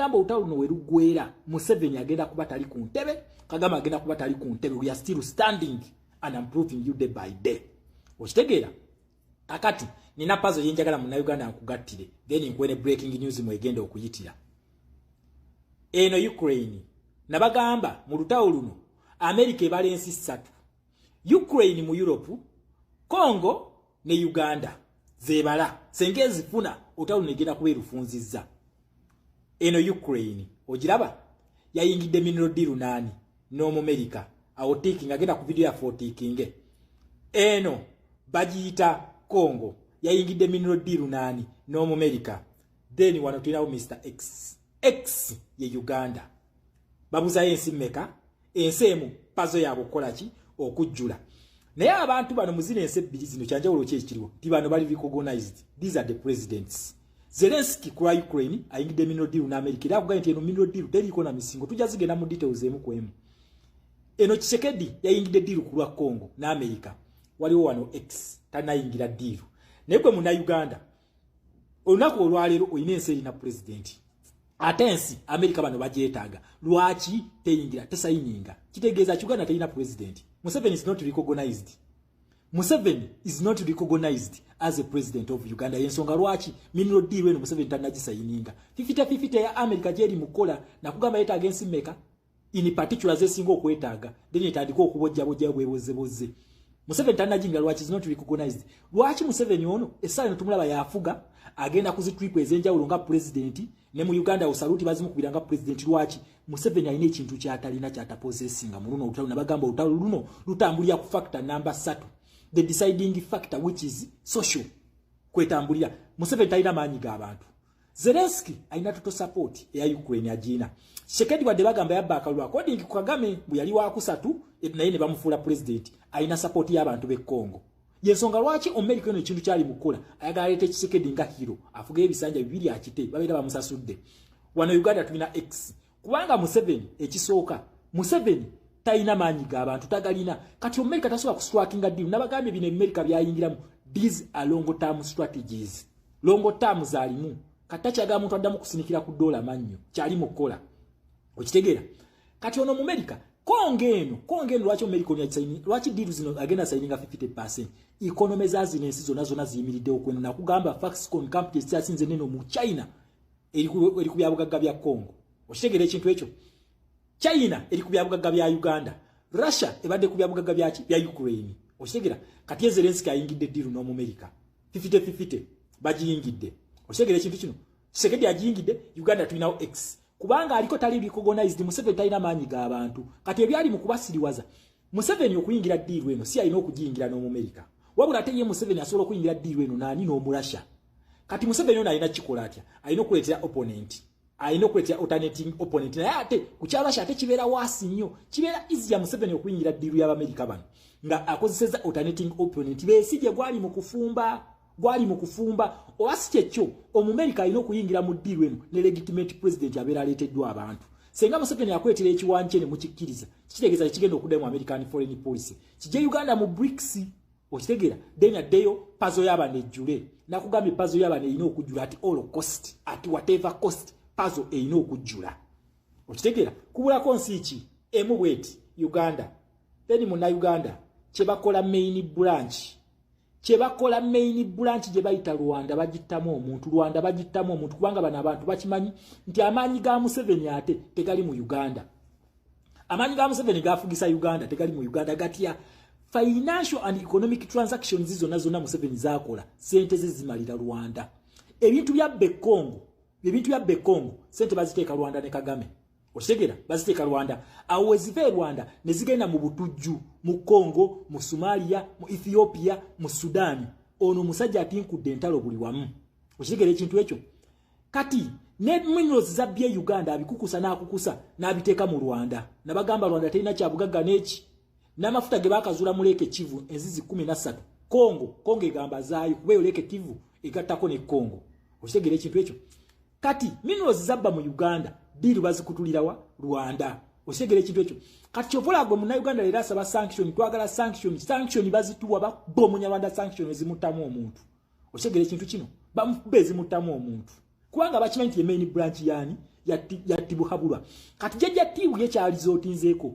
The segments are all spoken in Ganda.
bagamba olutalo luno werugwera Museveni agenda kuba tali ku ntebe, Kagame agenda kuba tali ku ntebe. We are still standing and improving you day by day. Okitegeera? Akati nina pazo yenjagala mu Uganda akugattire, then nkwene breaking news mwegenda okuyitira. Eno Ukraine nabagamba mu lutalo luno America ebala ensi 3. Ukraine mu Europe, Congo ne Uganda zebala sengezi funa olutalo negenda kuba erufunzizza. Eno Ukraine ogiraba yayingidde mineral deal nani no mu America awo taking agenda ku video ya 40 kinge. Eno bagiyita Congo yayingidde mineral deal nani no mu America, then wano tulinawo Mr X ye Uganda babuza ensi meka ensemu pazo yabo kolaki okujjula. Naye abantu bano muzina ensi ebbiri zino kyanjawulo kyekiriwo ti bano bali recognized. These are the presidents. Zelensky kwa Ukraine ayingidde mineral deal na America era kuga nti eno mineral deal teriko na misingo tujazigenda mu details emu kwemu. Eno Tshisekedi yayingidde deal ku lwa Congo na America waliwo wano X tanayingira deal. Naye kwe muna Uganda olunaku olwaleero oyina ensi erina president atensi America bano bajeetaaga lwaki teyingira tesayininga kitegeeza Uganda terina president. Museveni is not recognized. Museveni is not recognized as a president of Uganda. Yensonga lwaki mineral deal eno Museveni tanagisayininga 50-50 ya America jeri mukola na kugamba yeta against meka in particular ze singo kwetaaga then etandika okubojja bwebozeboze. Museveni tanajinga lwaki is not recognized. Lwaki Museveni ono esala notumulaba yafuga agenda kuzitripu ezenjawulo nga president ne mu Uganda usaluti bazimukubira nga president. Lwaki Museveni alina ekintu kyatalina kyatapozesinga mu luno olutalo nabagamba olutalo luno lutambulira ku factor number 3, the deciding factor which is social kwetambulira. Museveni talina maanyi g'abantu. Zelensky alina toto support ya Ukraine agina. Tshisekedi wadde bagamba yabba akalulu according ku Kagame bwe yali wa kusatu naye ne bamufuula president alina support y'abantu b'e Congo. Yensonga lwaki America eno ekintu kyali mukola ayagala leeta Tshisekedi nga hero afuga ebisanja bibiri akite babeera bamusasudde. Wano Uganda tulina X kubanga Museveni ekisooka Museveni talina maanyi g'abantu tagalina. Kati America tasobola kustrakinga deal nabagambye bino America byayingiramu. These are long term strategies. Long term zalimu katachaga muntu addamu kusinikira ku dola mannyo kyali mukola okitegeera. Kati ono mu America Kongo eno lwaki America ono yasaini lwaki deal zino agenda signinga 50%. Economy za zino ensi zona ziyimiridde okweno na kugamba Foxconn company yasinze neno mu China eri ku byabugagga bya Congo. Okitegeera ekintu ekyo. China eri ku byabugagga bya Uganda, Russia ebadde ku byabugagga bya Ukraine. Okitegeera kati Zelensky ayingidde deal no mu America 50-50 bagiyingidde. Okitegeera ekintu kino Tshisekedi agiyingidde Uganda tulinawo X kubanga aliko tali recognized. Museveni talina maanyi g'abantu kati ebyali mu kubasiriwaza Museveni okuyingira deal eno si alina okugiyingira no mu America wabula ate ye Museveni asobola okuyingira deal eno nani no mu Russia. Kati Museveni ono alina kikola atya alina okuleetera opponent alina okuleetera alternating opponent naye ate ku kyabasha ate kibeera waasi nnyo kibeera easy ya Museveni okuyingira deal y'Amerika bano nga akozeseza alternating opponent beesije gwali mu kufumba oasi kyekyo Omumerika alina okuyingira mu deal eno ne legitimate president abeera aleeteddwa abantu. Senga Museveni akwetera ekiwanje ne mukikkiriza kitegeeza kigenda okudda mu American foreign policy kijje Uganda mu BRICS. Okitegeera then addeyo pazo y'abana ejjule nakugambye pazo y'abana erina okujjula at all cost at whatever cost pazo erina okujjula. Okitegeera kubulako nsi ki emu bweti Uganda then muna Uganda kyebakola main branch gye bayita Rwanda bagittamu omuntu kubanga bano abantu bakimanyi nti amaanyi ga Museveni ate tegali mu Uganda. Amaanyi ga Museveni gafugisa Uganda tegali mu Uganda gatya financial and economic transactions zonna Museveni zakola sente zimalira Rwanda. Ebintu bya Bekongo sente baziteeka Rwanda ne Kagame. Okitegeera baziteeka Rwanda awo ezive Rwanda ne zigenda mu butujju mu Congo mu Somalia mu Ethiopia mu Sudan. Ono musajja atinkudde entalo buli wamu. Okitegeera ekintu ekyo kati ne minerals za bye Uganda abikukusa n'akukusa n'abiteeka mu Rwanda nabagamba Rwanda terina kyabugagga n'eki n'amafuta ge bakazula mu Lake Kivu enzizi 13 Congo egamba zaayo kubeyo Lake Kivu egattako ne Congo. Okitegeera ekintu ekyo kati minerals zabba mu Uganda deal bazikutulira wa Rwanda. Okitegeera ekintu ekyo kati kyovola gwe mu Uganda leero asaba sanction twagala sanction bazituwa babomunya Rwanda sanction ezimutamu omuntu. Okitegeera ekintu kino bamubbe ezimutamu omuntu kubanga bakimanyi nti main branch yani yatibuhabulwa kati jajja tibu yekyalizo otinzeeko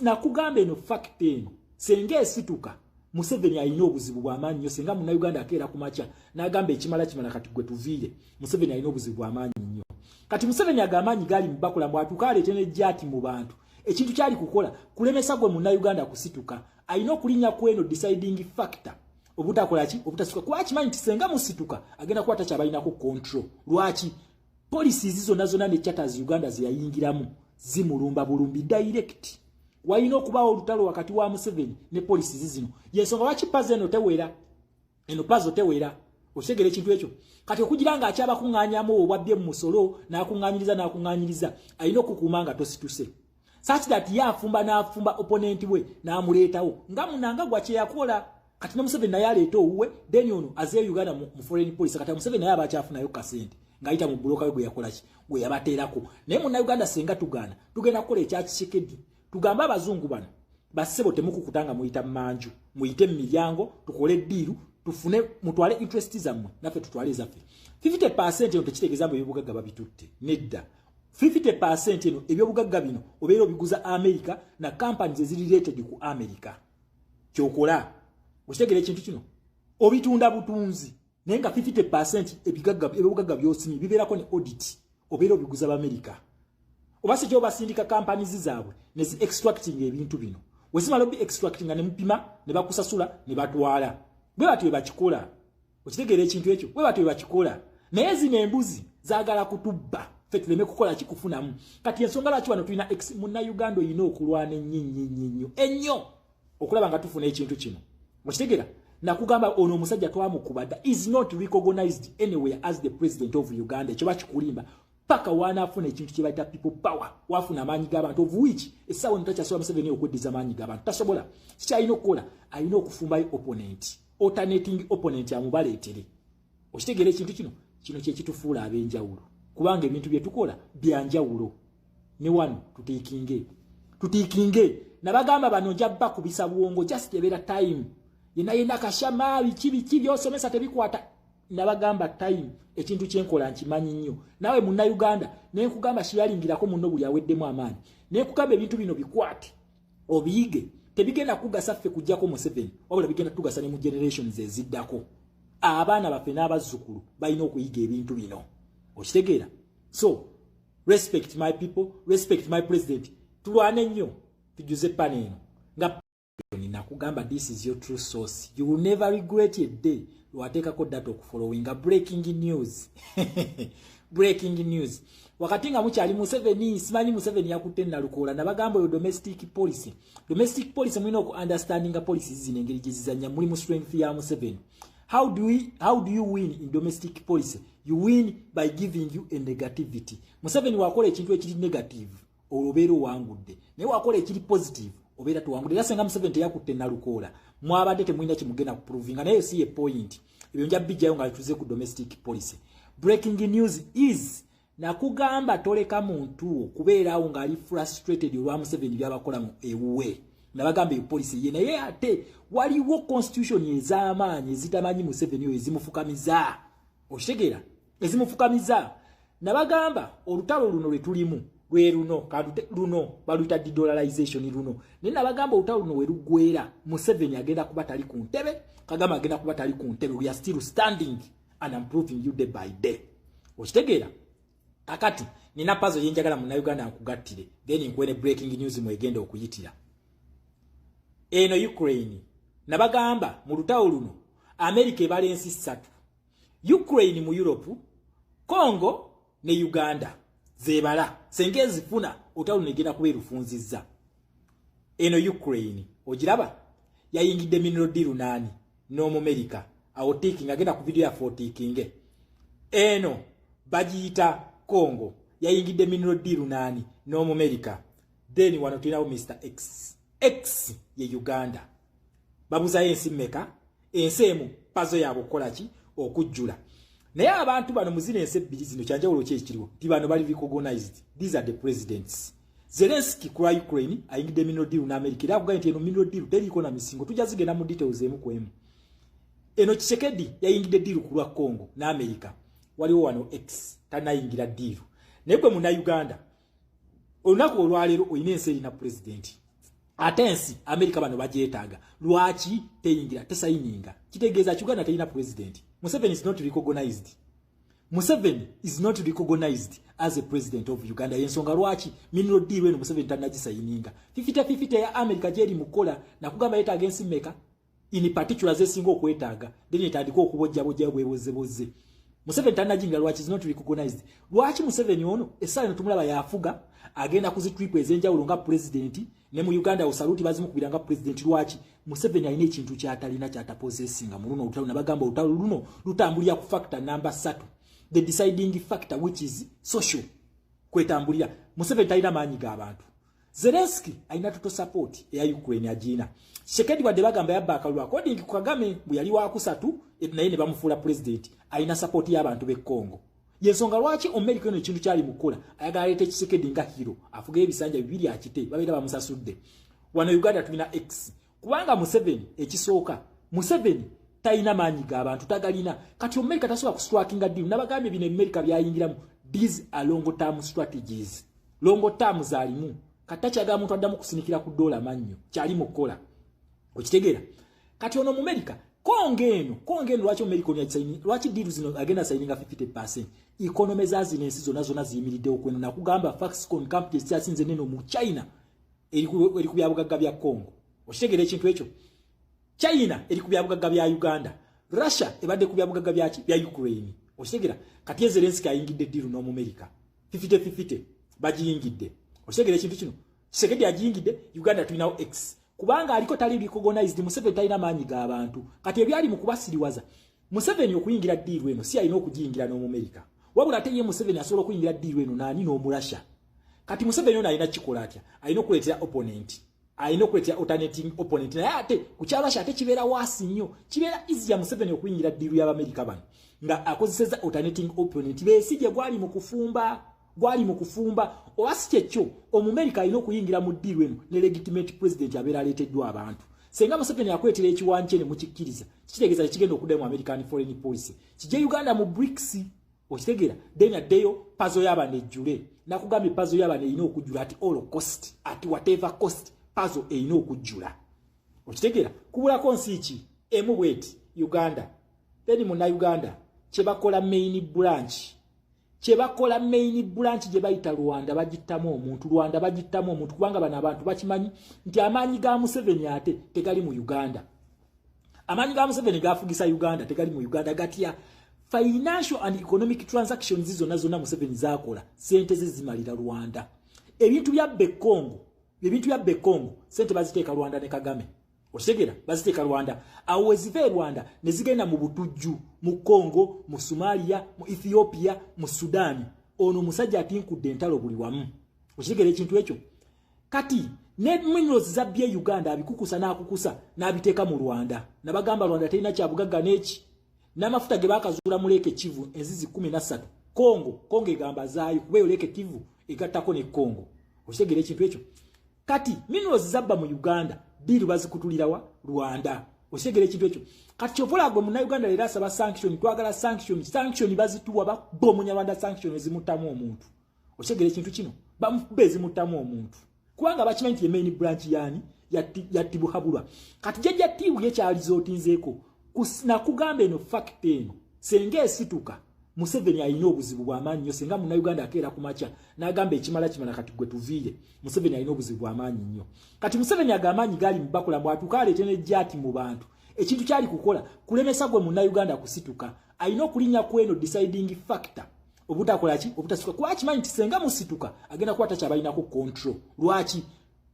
nakugamba eno fact eno senge esituka Museveni alina obuzibu bw'amaanyi nnyo senga Munnayuganda akeera ku makya n'agamba ekimala kati gwe tuviire Museveni alina obuzibu bw'amaanyi nnyo kati Museveni agamaanyi gali mu bakola bw'atuuka aleete n'ejjaati mu bantu ekintu kyali kukola kulemesa gwe Munnayuganda kusituka alina okulinnya ku eno deciding factor obutakola ki obutasituka kuba akimanyi nti senga musituka agenda kuba takyabalinako control lwaki policies zonna ne charters Uganda ze yayingiramu zimulumba bulumbi direct wayina okubaawo olutalo wakati wa Museveni ne policies zino yensonga lwaki pazo eno tewera osegere ekintu ekyo kati okugira nga akyabakuŋŋaanyamu obwabbye mu musolo n'akuŋŋaanyiriza alina okukuuma nga tosituse such that n'afumba opponent we n'amuleetawo nga munanga gwa kye yakola kati ne Museveni naye aleeta owuwe then ono aze Uganda mu foreign policy kati Museveni naye aba akyafunayo kasente ng'ayita mu buloka we gwe yakola ki gwe yabateerako naye Munnayuganda senga tugenda kukola ekyakishekedi tugamba abazungu bano basebo temukukutanga muyita mmanju muyite miryango tukole ddiiru tufune mutwale interest zammwe naffe tutwale ezaffe 50% eno tekitegeeza mbu ebyobugagga babitutte nedda 50% eno ebyobugagga bino obeera obiguza America na companies eziri related ku America kyokola okitegera ekintu kino obitunda butunzi naye nga 50% ebyobugagga byosimye bibeerako ne audit obeera obiguza b'America oba si kyobasindika companies zaabwe ne zi extracting ebintu bino wezimala obi extracting ne mupima ne bakusasula ne batwala bwe batyo bakikola okitegera ekintu ekyo bwe batyo bakikola naye zino embuzi zaagala kutubba ffe tuleme kukola kikufunamu kati ensonga lwaki wano tulina Munnayuganda oyina okulwana ennyo okulaba nga tufuna ekintu kino okitegera nakugamba ono omusajja twamukubadda is not recognized anywhere as the president of Uganda ekyo bakikulimba paka wanaafuna ekintu kye bayita people power wafuna amaanyi g'abantu of which essaawa ntakyasobola Museveni okweddiza amaanyi g'abantu tasobola kikyalina okukola alina okufumbayo alternating opponent amubaleetere okitegeera ekintu kino kyekitufuula ab'enjawulo kubanga ebintu bye tukola byanjawulo ne wano tutiikinge nabagamba bano nja bakubisa bwongo just ebeera time yena kashama biki byosomesa tebikwata nabagamba time ekintu kyenkola nkimanyi nnyo nawe Munnayuganda naye nkugamba kiyalingirako munno buli aweddemu amaanyi naye nkugamba ebintu bino bikwate obiyige tebigenda kugasa ffe kujjako Museveni wabula bigenda tugasa ne mu generations eziddako abaana baffe n'abazzukulu balina okuyiga ebintu bino okitegeera so respect my people respect my president tulwane nnyo tujuze paneno nga nakugamba this is your true source you will never regret a day lwateekako data okufollowinga breaking news wakati nga mukyali Museveni simanyi Museveni yakutte Nalukoola nabagamba oyo domestic policy mulina oku-understandinga policies zino engeri gye zizannya mulimu strength ya Museveni how do you win in domestic policy you win by giving you a negativity Museveni wakola ekintu ekiri negative obeera owangudde naye wakola ekiri positive obeera tuwangudde era senga Museveni teyakutte Nalukoola mwabadde temulina kimugenda kuprovinga naye si ye point ebyo nja bijjayo nga tuze ku domestic policy breaking news is nakugamba toleka muntu okubeerawo ng'ali frustrated olwa Museveni byabakola mu ewuwe nabagamba eyo policy ye naye ate waliwo constitution ez'amaanyi ezitamanyi Museveni oyo ezimufukamiza okitegeera ezimufukamiza nabagamba olutalo luno lwe tulimu lwe luno baluyita de-dollarization luno naye nabagamba olutalo luno we luggwera Museveni agenda kuba tali ku ntebe Kagame agenda kuba tali ku ntebe we are still standing and improving you day by day okitegeera akati nina pazo yenjagala Munnayuganda nkugattire then nkwene breaking news mwegenda okuyitira eno Ukraine nabagamba mu lutawo luno America ebala ensi 3 Ukraine mu Europe Congo ne Uganda zebala senge zifuna olutawo luno egenda kuba erufunzizza eno Ukraine ogiraba yayingidde mineral deal nani no mu America awo taking agenda ku video ya 40 eno bajiyita Congo yayingidde mineral deal nani no mu America then wano tulinawo Mr X ye Uganda babuza ensi mmeka ensi emu pazo yabo kolaki okujjula naye abantu bano muzina ensi ebbiri zino kyanjawulo kyekiriwo ti bano bali recognized these are the presidents Zelensky ku Ukraine ayingidde mineral deal na America era akugamba nti eno mineral deal teriko na misingo tujja zigenda mu details emu ku emu eno Tshisekedi yayingidde deal ku lwa Congo na America waliwo wano X tanayingira deal Nebwe muna Uganda olunaku olwaleero oyina ensi erina president ate ensi America bano bagyetaaga lwaki teyingira tesayininga kitegeeza Uganda terina president. Museveni is not recognized. Museveni is not recognized as a president of Uganda. Yensonga lwaki mineral deal wenu Museveni tanagisayininga 50-50 ya America jeri mukola na kugamba yetaaga ensi meka in particular zesinga okwetaaga then etandika okubojja bwewoze. Museveni tanajinga lwaki is not recognized. Lwaki Museveni ono esala tumulaba yafuga agenda kuzitripu ezenjawulo nga president ne mu Uganda usaluti bazimukubira nga president lwaki Museveni alina ekintu kyatalina kyatapozesinga muluno utalu nabagamba utalu luno lutambulira ku factor number 3 the deciding factor which is social kwetambulira Museveni talina maanyi g'abantu. Zelensky alina toto support ya Ukraine ajina Shekedi wadde bagamba yabbakalwa according ku Kagame bwe yali wa kusatu naye ne bamufuula president alina support y'abantu be Congo. Yensonga lwaki America eno ekintu kyali mukola ayagala leeta Tshisekedi nga hero afuga ebisanja bibiri akite babeera bamusasudde wano Uganda tulina X kubanga Museveni ekisooka Museveni talina maanyi g'abantu tagalina kati America tasobola kustrakinga deal nabagambye bino America byayingiramu these are long term strategies long term zalimu katachaga muntu addamu kusinikira ku dola mannyo kyali mukola okitegeera kati ono mu America kongeno lwaki America onyasaini lwaki deal zino agenda signinga 50% economy zazinensi zona ziyimiridde okweno nakugamba Foxconn company yasinze neno mu China eri ku byabugagga bya Congo okitegeera ekintu ekyo China eri ku byabugagga bya Uganda Russia ebadde ku byabugagga bya Ukraine okitegeera kati Zelensky ayingidde deal no mu America 50-50 bagiyingidde okitegeera ekintu kino Tshisekedi agiyingidde Uganda tulinawo X kubanga aliko tali recognized Museveni talina maanyi g'abantu kati ebyali mu kubasiriwaza Museveni okuyingira deal eno si alina okugiyingira no mu America wabula ate ye Museveni asobola okuyingira deal eno nani no mu Russia kati Museveni ono alina kikola atya alina okuleetera opponent alina okuleetera alternating opponent naye ate ku kya Russia ate kibeera waasi nnyo kibeera easy ya Museveni okuyingira deal y'Amerika bano nga akozeseza alternating opponent beesije gwali mu kufumba oasi ekyo Omumerika alina okuyingira mu deal eno ne legitimate president abeera aleeteddwa abantu senga Museveni akwetera ekiwankyene mu kikkiriza kitegeeza kigenda okudda mu American foreign policy kijje Uganda mu BRICS okitegeera then addeyo pazo y'abana ejjule nakugambye pazo y'abana erina okujjula at all cost at whatever cost pazo erina okujjula okitegeera kubulako nsi ki emu bweti Uganda then muna Uganda kyebakola main branch gye bayita Rwanda bagittamu omuntu kubanga bano abantu bakimanyi nti amaanyi ga Museveni ate tegali mu Uganda amaanyi ga Museveni gafugisa Uganda tegali mu Uganda gatya financial and economic transactions zonna Museveni zakola sente zimalira Rwanda ebintu bya Bekongo sente baziteeka Rwanda ne Kagame okitegeera baziteeka Rwanda awo ezive Rwanda ne zigenda mu butujju mu Congo mu Somalia mu Ethiopia mu Sudan ono musajja atinkudde entalo buli wamu okitegeera ekintu ekyo kati ne minerals za bye Uganda abikukusa n'abiteeka mu Rwanda nabagamba Rwanda terina kyabugagga neki n'amafuta ge bakazuula mu Lake Kivu enzizi 13 Congo egamba zaayo kubeyo Lake Kivu egattako ne Congo okitegeera ekintu ekyo kati minerals zabba mu Uganda deal bazikutulirawa Rwanda okitegeera ekintu ekyo kati kyovola gwe muna Uganda leero asaba sanction twagala sanction bazituwa babbo munyarwanda sanction ezimutamu omuntu okitegeera ekintu kino bamubbe ezimutamu omuntu kubanga bakimanyi nti main branch yani yatibuhabulwa kati jjajja tibu yekyalizo otinzeeko nakugamba eno fact eno senga esituka Museveni alina obuzibu bw'amaanyi nnyo senga muna Uganda akeera ku makya n'agamba ekimala kati gwe tuviire Museveni alina obuzibu bw'amaanyi nnyo kati Museveni ag'amaanyi gali mu bakula mbwatuka aleete n'ejjaati mu bantu ekintu kyali kukola kulemesa gwe muna Uganda kusituka alina okulinnya ku eno deciding factor obutakola ki obutasituka kuba kimanyi nti senga musituka agenda kuba takyabalinako control lwaki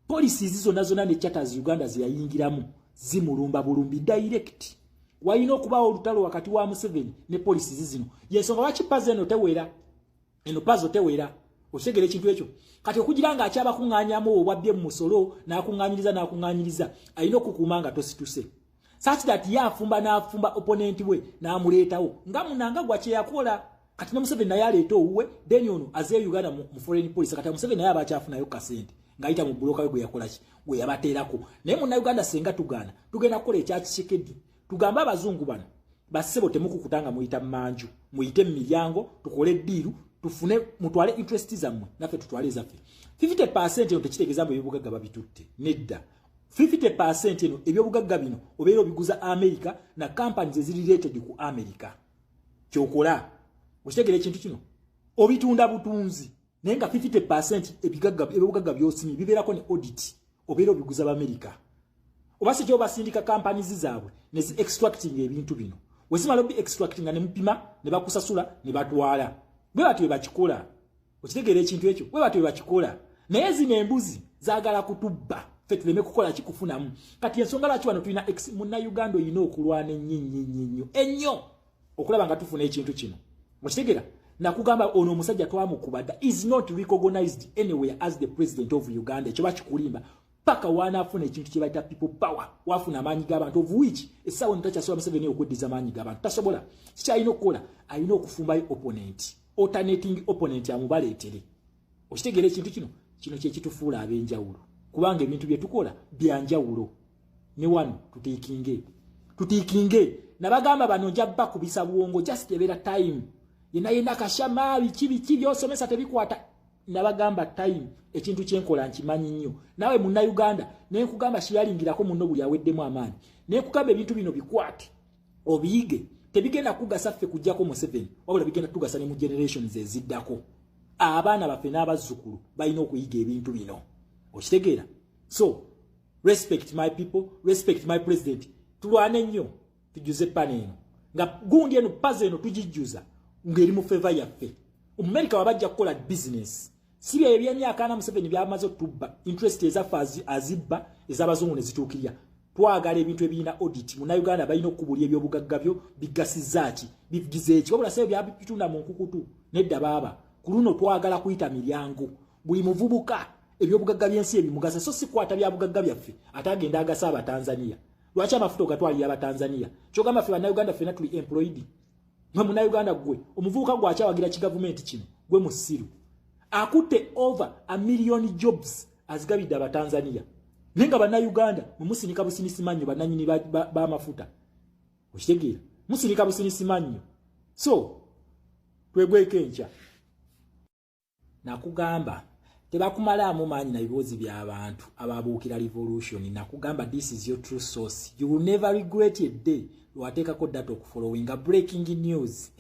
policies zonna ne charters Uganda ze yayingiramu zimulumba bulumbi direct wayina okubaawo olutalo wakati wa Museveni ne policies zino yensonga lwaki pazo eno pazo tewera okitegeera ekintu ekyo kati okugira nga akyabakuŋŋaanyamu obwabbye mu musolo n'akuŋŋaanyiriza alina okukuuma nga tosituse such that n'afumba opponent we n'amuleetawo nga munanga gwa kye yakola kati ne Museveni naye aleeta owuwe then ono azee Uganda mu foreign policy kati Museveni naye aba akyafunayo kasente ng'ayita mu buloka we gwe yakola ki gwe yabateerako naye muna Uganda senga tugenda kukola ekya Tshisekedi tugamba abazungu bano basebo temukukutanga muyita mmanju muyite miryango tukole diiru tufune mutwale interest zammwe naffe tutwale zaffe 50% eno tekitegeeza mbu ebyobugagga babitutte nedda 50% eno ebyobugagga bino obeera obiguza America na companies eziri related ku America kyokola okitegera ekintu kino obitunda butunzi naye nga 50% ebyobugagga byosimye bibeerako ne audit obeera obiguza b'America oba si kyo basindika companies zaabwe ne zi extracting ebintu bino wezimala obi extracting ne mupima ne bakusasula ne batwala bwe batwe bakikola okitegeera ekintu ekyo bwe batwe bakikola naye zino embuzi zaagala kutubba ffe tuleme kukola kikufunamu kati ensonga lwaki wano tulina munna Uganda oyina okulwana ennyo okulaba nga tufuna ekintu kino okitegeera nakugamba ono omusajja twamukubadda is not recognized anywhere as the president of Uganda ekyo bakikulimba paka wanafuna ekintu kye bayita people power wafuna amaanyi g'abantu of which essaawa ntakyasobola Museveni okweddiza amaanyi g'abantu tasobola kikyalina okukola alina okufumbayo opponent alternating opponent amubaleetere okitegeera ekintu kino kyekitufuula ab'enjawulo kubanga ebintu bye tukola byanjawulo ne wano tutiikinge nabagamba bano nja bakubisa buwongo just ebeera time yena kashama biki byosomesa tebikwata nabagamba time ekintu kyenkola nkimanyi nnyo nawe munna Uganda naye nkugamba shiyalingirako munno buli aweddemu amaanyi naye nkugamba ebintu bino bikwate obiyige tebigenda kugasa ffe kujjako Museveni wabula bigenda tugasa ne mu generations eziddako abaana baffe n'abazzukulu balina okuyiga ebintu bino okitegeera so respect my people respect my president tulwane nnyo tujuze paneno nga gundi eno paze eno tujijjuza ngeri mu favor yaffe America wabajja kukola business sibya ebyemyaka na Museveni byamaze okutubba interest ezaffe azibba ez'abazungu ne zituukirya twagala ebintu ebirina audit mu Uganda balina okubulya ebyobugagga byo bigasizaaki bigize eki wabula sebe byabitunda mu nkukutu nedda baba ku luno twagala kuyita miryango buli muvubuka ebyobugagga byensi ebimugasa so sikwata byabugagga byaffe atagenda agasa Abatanzania lwaki amafuta ogatwalira Abatanzania kyogamba ffe Bannayuganda ffena tuli employed mwe Munnayuganda gwe omuvubuka gwakyawagira kigavumenti kino gwe musiru akutte over 1 million jobs azigabidde Abatanzania nenga Bannayuganda mumusinika businisi manyo bannanyini b'amafuta okitegeera musinika businisi manyo so twegweke encha nakugamba tebakumalaamu maanyi na bibuuzi by'abantu ababuukira revolution nakugamba this is your true source you will never regret a day lwateekako data okufollowinga breaking news